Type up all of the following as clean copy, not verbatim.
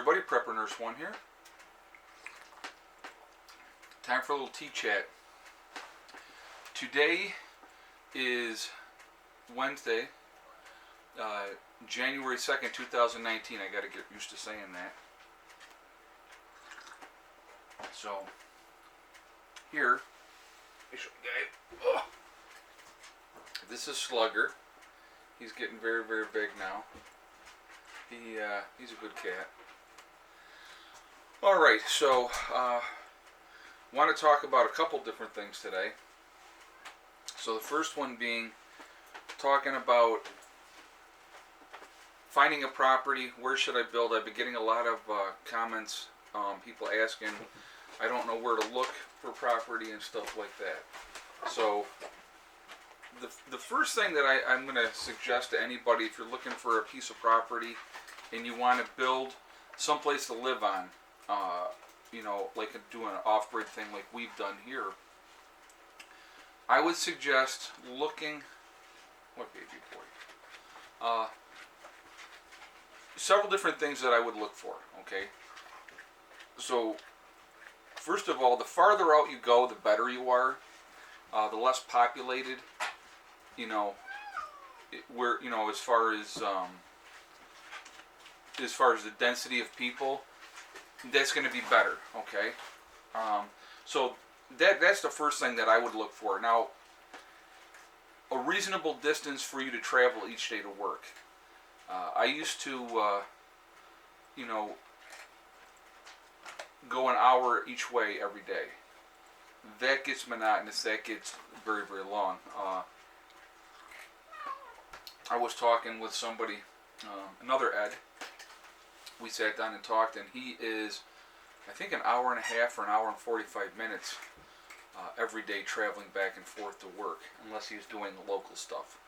everybody, Prepper Nurse 1 here. Time for a little tea chat. Today is Wednesday, January 2nd, 2019. I gotta get used to saying that. So, here, let me show you guys. This is Slugger. He's getting very, very big now. He's a good cat. Alright, so, want to talk about a couple different things today. So the first one being talking about finding a property. Where should I build? I've been getting a lot of comments, people asking, I don't know where to look for property and stuff like that. So the first thing that I'm going to suggest to anybody, if you're looking for a piece of property and you want to build someplace to live on, like doing an off-grid thing like we've done here, I would suggest looking, what baby boy, several different things that I would look for, okay? So, first of all, the farther out you go, the better you are, the less populated, as far as the density of people, that's going to be better, okay? So that's the first thing that I would look for. Now, a reasonable distance for you to travel each day to work. I used to, go an hour each way every day. That gets monotonous. That gets very, very long. I was talking with somebody, another Ed. We sat down and talked, and he is, I think, an hour and a half or an hour and 45 minutes every day traveling back and forth to work, unless he's doing the local stuff.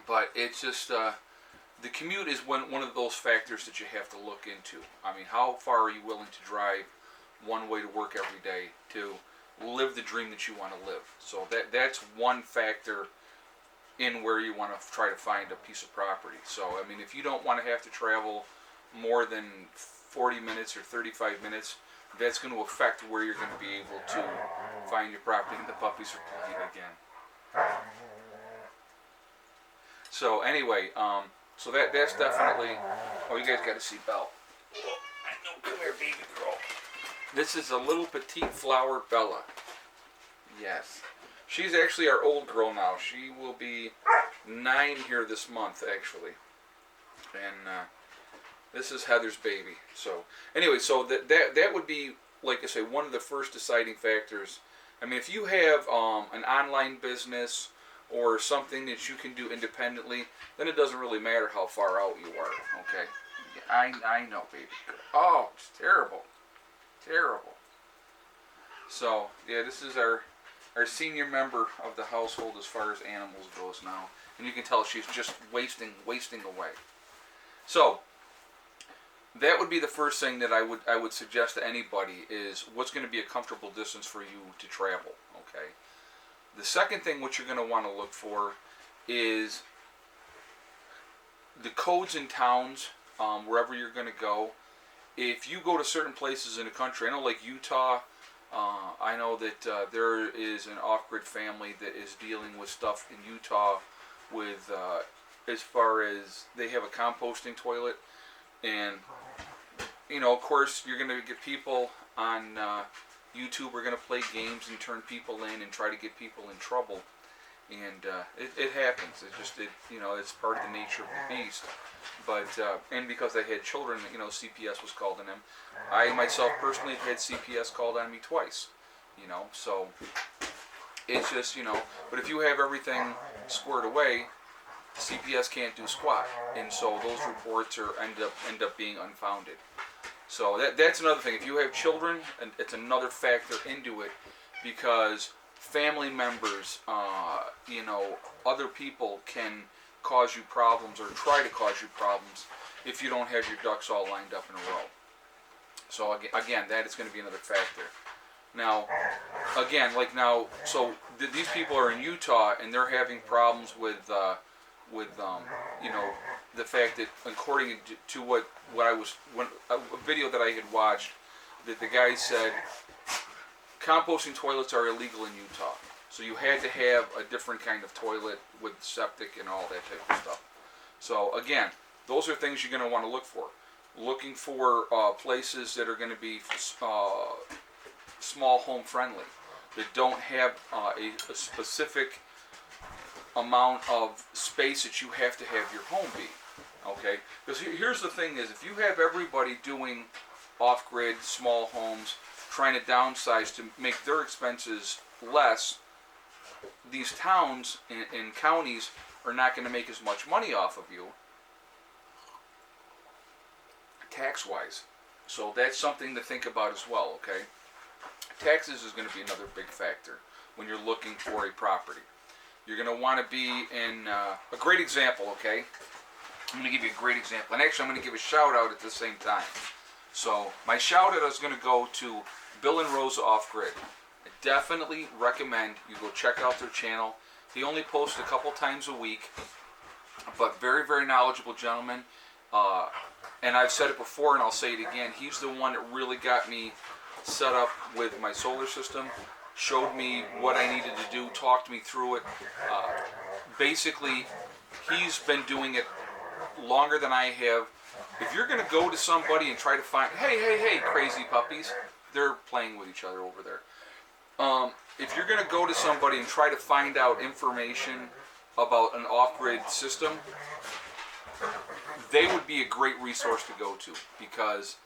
But it's just, the commute is one of those factors that you have to look into. I mean, how far are you willing to drive one way to work every day to live the dream that you want to live? So that's one factor in where you want to try to find a piece of property. So, I mean, if you don't want to have to travel more than 40 minutes or 35 minutes, that's going to affect where you're going to be able to find your property, and the puppies are playing again. So anyway, so that's definitely, oh, you guys got to see Belle. I know, come here, baby girl. This is a little petite flower Bella. Yes. She's actually our old girl now. She will be 9 here this month, actually. And this is Heather's baby. So anyway, so that would be, like I say, one of the first deciding factors. I mean, if you have an online business or something that you can do independently, then it doesn't really matter how far out you are. Okay? Yeah, I know, baby girl. Oh, it's terrible. Terrible. So yeah, this is our senior member of the household as far as animals goes now, and you can tell she's just wasting away. So that would be the first thing that I would suggest to anybody is what's going to be a comfortable distance for you to travel. Okay. The second thing what you're going to want to look for is the codes in towns, wherever you're going to go. If you go to certain places in the country, I know like Utah. I know that there is an off-grid family that is dealing with stuff in Utah with, as far as they have a composting toilet. And, of course, you're going to get people on YouTube are going to play games and turn people in and try to get people in trouble. And it happens. It's part of the nature of the beast. But, and because I had children, CPS was called on them. I myself personally had CPS called on me twice. So it's just, but if you have everything squared away, CPS can't do squat. And so those reports end up being unfounded. So that's another thing. If you have children, and it's another factor into it, because family members, other people can cause you problems or try to cause you problems if you don't have your ducks all lined up in a row. So again, that is going to be another factor. Now, again, these people are in Utah and they're having problems with with you know, the fact that according to what I was a video that I had watched, that the guy said composting toilets are illegal in Utah. So you had to have a different kind of toilet with septic and all that type of stuff. So again, those are things you're going to want to look for. Looking for places that are going to be small home friendly, that don't have a specific amount of space that you have to have your home be. Okay? Because here's the thing is, if you have everybody doing off-grid small homes, trying to downsize to make their expenses less, these towns and counties are not going to make as much money off of you tax-wise. So that's something to think about as well, okay? Taxes is going to be another big factor when you're looking for a property. You're going to want to be in a great example, okay? I'm going to give you a great example. And actually, I'm going to give a shout-out at the same time. So my shout-out is going to go to Bill and Rosa Off-Grid. I definitely recommend you go check out their channel. He only posts a couple times a week, but very, very knowledgeable gentleman. And I've said it before and I'll say it again. He's the one that really got me set up with my solar system, showed me what I needed to do, talked me through it. Basically, he's been doing it longer than I have. If you're going to go to somebody and try to find, hey, crazy puppies, they're playing with each other over there. If you're going to go to somebody and try to find out information about an off-grid system, they would be a great resource to go to, because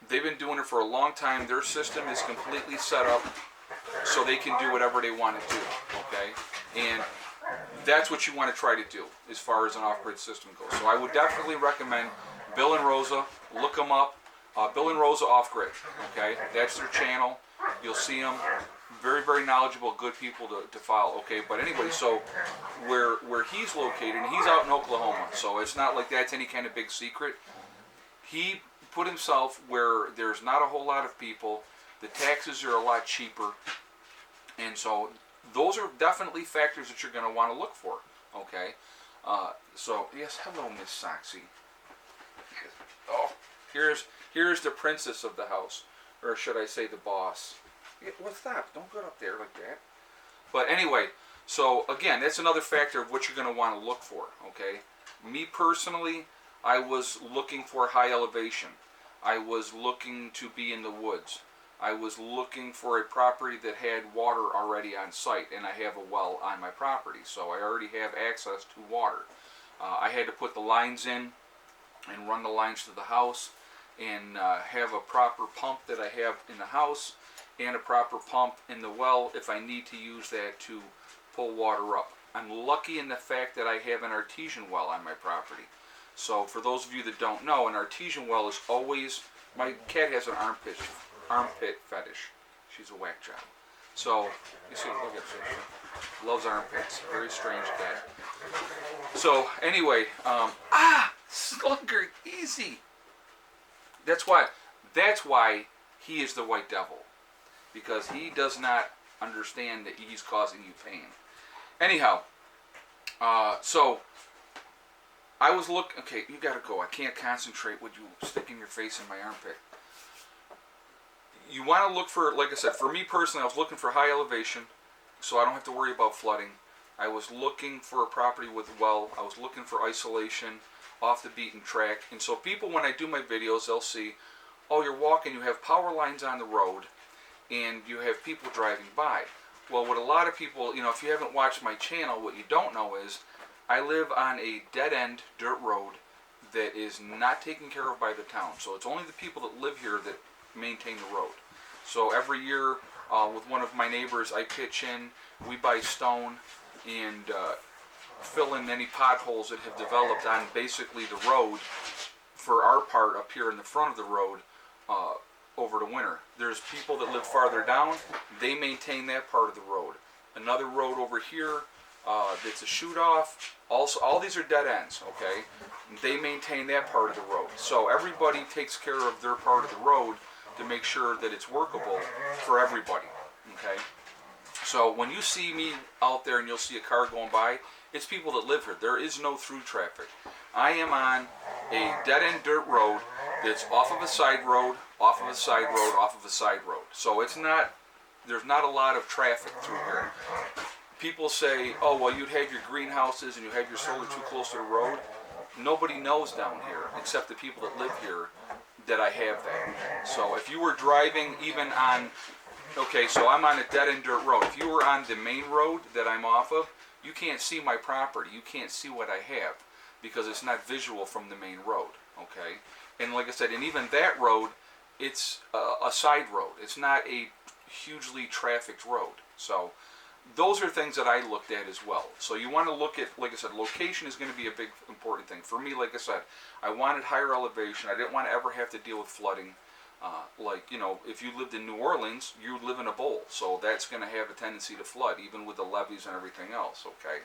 they've been doing it for a long time. Their system is completely set up so they can do whatever they want to do, okay? And that's what you want to try to do as far as an off-grid system goes. So I would definitely recommend Bill and Rosa. Look them up. Bill and Rosa Off-Grid, okay? That's their channel. You'll see them. Very, very knowledgeable, good people to follow, okay? But anyway, so where he's located, and he's out in Oklahoma, so it's not like that's any kind of big secret. He put himself where there's not a whole lot of people. The taxes are a lot cheaper. And so those are definitely factors that you're going to want to look for, okay? So, yes, hello, Miss Soxy. Oh, here's the princess of the house, or should I say the boss. Well, stop. Don't go up there like that. But anyway, so again, that's another factor of what you're going to want to look for, okay? Me personally, I was looking for high elevation. I was looking to be in the woods. I was looking for a property that had water already on site, and I have a well on my property, so I already have access to water. I had to put the lines in and run the lines to the house, and have a proper pump that I have in the house, and a proper pump in the well if I need to use that to pull water up. I'm lucky in the fact that I have an artesian well on my property. So for those of you that don't know, an artesian well is always, my cat has an armpit fetish. She's a whack job. So, you see, look at her. Loves armpits. Very strange cat. So, anyway, Slugger, easy. That's why he is the white devil. Because he does not understand that he's causing you pain. Anyhow, so I was looking. Okay, you gotta go. I can't concentrate with you sticking your face in my armpit. You want to look for, like I said, for me personally, I was looking for high elevation, so I don't have to worry about flooding. I was looking for a property with a well. I was looking for isolation, off the beaten track. And so people, when I do my videos, they'll see, oh, you're walking, you have power lines on the road, and you have people driving by. Well, what a lot of people, if you haven't watched my channel, what you don't know is I live on a dead-end dirt road that is not taken care of by the town. So it's only the people that live here that maintain the road. So every year, with one of my neighbors, I pitch in, we buy stone, and fill in any potholes that have developed on basically the road for our part up here in the front of the road over the winter. There's people that live farther down, they maintain that part of the road. Another road over here that's a shoot off, also all these are dead ends, okay? They maintain that part of the road. So everybody takes care of their part of the road to make sure that it's workable for everybody, okay? So when you see me out there and you'll see a car going by, It's people that live here. There is no through traffic. I am on a dead-end dirt road that's off of a side road, off of a side road, off of a side road. So it's not, there's not a lot of traffic through here. People say, oh, well, you'd have your greenhouses and you have your solar too close to the road. Nobody knows down here, except the people that live here, that I have that. So if you were driving even on, okay, so I'm on a dead-end dirt road. If you were on the main road that I'm off of, you can't see my property. You can't see what I have because it's not visual from the main road, okay? And like I said, and even that road, it's a side road. It's not a hugely trafficked road. So those are things that I looked at as well. So you want to look at, like I said, location is going to be a big important thing. For me, like I said, I wanted higher elevation. I didn't want to ever have to deal with flooding. Like, you know, if you lived in New Orleans, you live in a bowl. So that's going to have a tendency to flood, even with the levees and everything else, okay?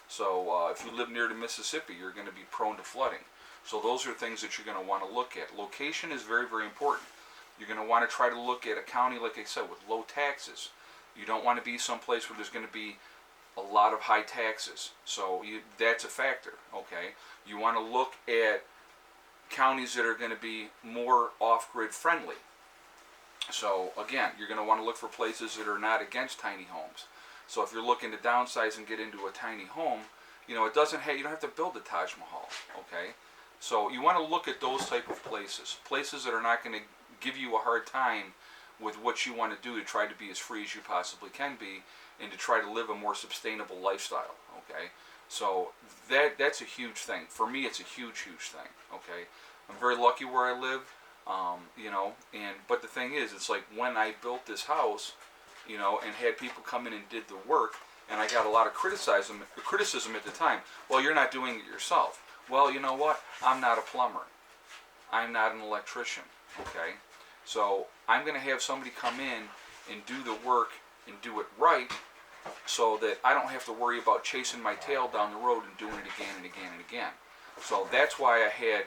So if you live near the Mississippi, you're going to be prone to flooding. So those are things that you're going to want to look at. Location is very, very important. You're going to want to try to look at a county, like I said, with low taxes. You don't want to be someplace where there's going to be a lot of high taxes. So that's a factor, okay? You want to look at counties that are going to be more off-grid friendly. So again, you're going to want to look for places that are not against tiny homes. So if you're looking to downsize and get into a tiny home, you know, it doesn't have, you don't have to build the Taj Mahal, okay? So you want to look at those type of places that are not going to give you a hard time with what you want to do to try to be as free as you possibly can be and to try to live a more sustainable lifestyle, okay? So that's a huge thing. For me, it's a huge thing, okay? I'm very lucky where I live, you know, but the thing is, it's like when I built this house, you know, and had people come in and did the work, and I got a lot of criticism at the time. Well, you're not doing it yourself. Well, you know what? I'm not a plumber. I'm not an electrician, okay? So I'm going to have somebody come in and do the work and do it right so that I don't have to worry about chasing my tail down the road and doing it again and again and again. So that's why I had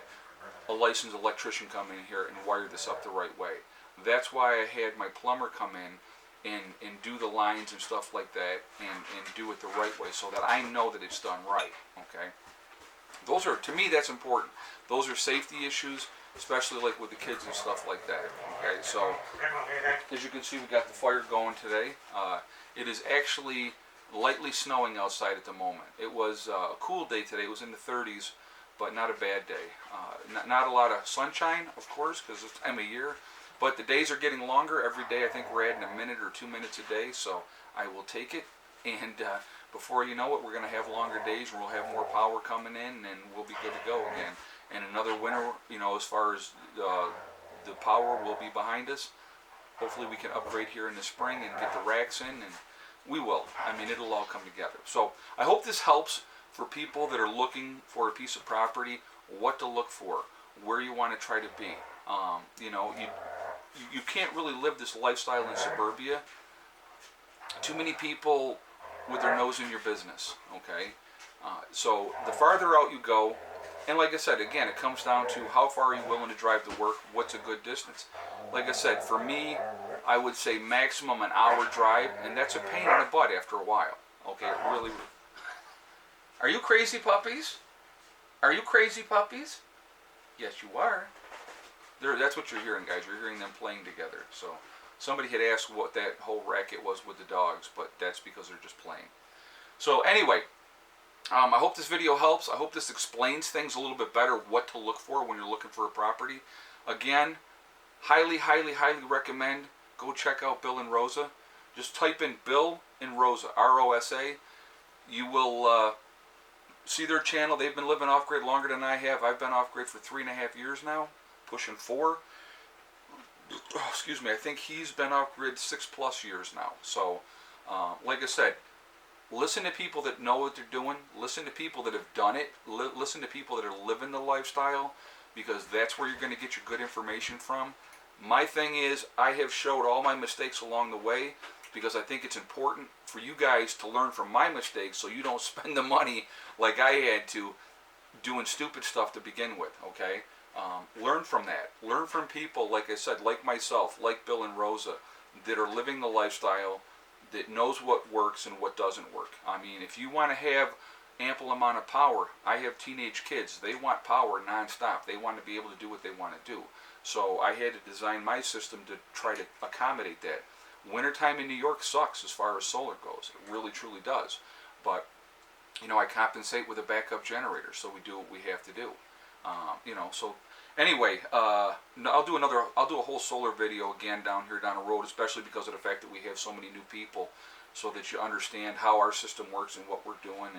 a licensed electrician come in here and wire this up the right way. That's why I had my plumber come in and do the lines and stuff like that and do it the right way so that I know that it's done right, okay? Those are, to me, that's important. Those are safety issues, especially like with the kids and stuff like that, okay? So, as you can see, we got the fire going today. It is actually lightly snowing outside at the moment. It was a cool day today. It was in the 30s, but not a bad day. Not a lot of sunshine, of course, because it's time of year, but the days are getting longer. Every day I think we're adding a minute or 2 minutes a day, so I will take it. And before you know it, we're going to have longer days, and we'll have more power coming in, and we'll be good to go again. And another winter, you know, as far as the power will be behind us. Hopefully we can upgrade here in the spring and get the racks in, and we will. I mean, it'll all come together. So I hope this helps for people that are looking for a piece of property, what to look for, where you want to try to be. You know, you can't really live this lifestyle in suburbia. Too many people with their nose in your business, okay? So the farther out you go, and like I said, again, it comes down to how far are you willing to drive to work, what's a good distance. Like I said, for me, I would say maximum an hour drive, and that's a pain in the butt after a while. Okay, it really. Are you crazy puppies? Are you crazy puppies? Yes, you are. That's what you're hearing, guys. You're hearing them playing together. So somebody had asked what that whole racket was with the dogs, but that's because they're just playing. So anyway, I hope this video helps. I hope this explains things a little bit better, what to look for when you're looking for a property. Again, highly, highly, highly recommend go check out Bill and Rosa. Just type in Bill and Rosa, R-O-S-A. You will see their channel. They've been living off-grid longer than I have. I've been off-grid for 3.5 years now, pushing 4. Oh, excuse me, I think he's been off-grid 6+ years now. So, like I said, listen to people that know what they're doing. Listen to people that have done it. Listen to people that are living the lifestyle, because that's where you're going to get your good information from. My thing is, I have showed all my mistakes along the way, because I think it's important for you guys to learn from my mistakes so you don't spend the money like I had to doing stupid stuff to begin with, okay? Learn from that. Learn from people, like I said, like myself, like Bill and Rosa, that are living the lifestyle, that knows what works and what doesn't work. I mean, if you want to have ample amount of power. I have teenage kids. They want power nonstop. They want to be able to do what they want to do. So I had to design my system to try to accommodate that. Wintertime in New York sucks as far as solar goes. It really, truly does. But, you know, I compensate with a backup generator, so we do what we have to do. You know, so anyway, I'll do a whole solar video again down the road, especially because of the fact that we have so many new people, so that you understand how our system works and what we're doing.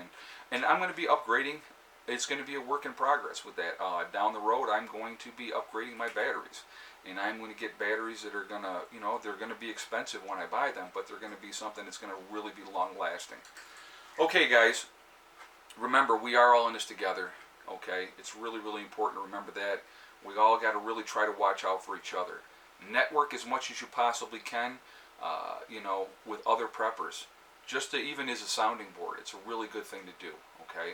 And I'm going to be upgrading. It's going to be a work in progress with that. Down the road, I'm going to be upgrading my batteries. And I'm going to get batteries that are going to, you know, they're going to be expensive when I buy them, but they're going to be something that's going to really be long lasting. Okay, guys, remember, we are all in this together. Okay, it's really, really important to remember that. We all got to really try to watch out for each other. Network as much as you possibly can, you know, with other preppers. Just to even as a sounding board, it's a really good thing to do. Okay.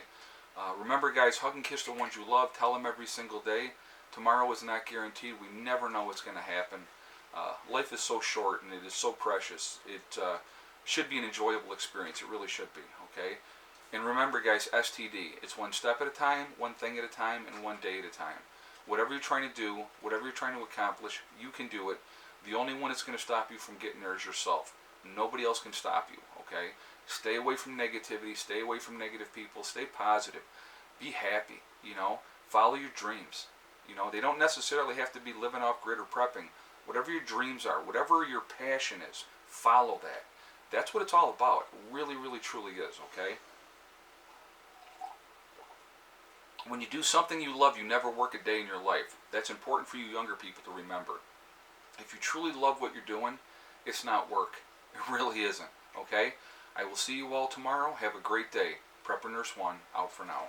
Remember, guys, hug and kiss the ones you love. Tell them every single day. Tomorrow is not guaranteed. We never know what's going to happen. Life is so short and it is so precious. It should be an enjoyable experience. It really should be. Okay. And remember, guys, STD. It's one step at a time, one thing at a time, and one day at a time. Whatever you're trying to do, whatever you're trying to accomplish, you can do it. The only one that's going to stop you from getting there is yourself. Nobody else can stop you. Okay. Stay away from negativity. Stay away from negative people. Stay positive. Be happy. You know, follow your dreams. You know, they don't necessarily have to be living off grid or prepping. Whatever your dreams are, whatever your passion is, follow that. That's what it's all about. It really, really, truly is. Okay. When you do something you love, you never work a day in your life. That's important for you younger people to remember. If you truly love what you're doing, it's not work. It really isn't. Okay? I will see you all tomorrow. Have a great day. Prepper Nurse 1 out for now.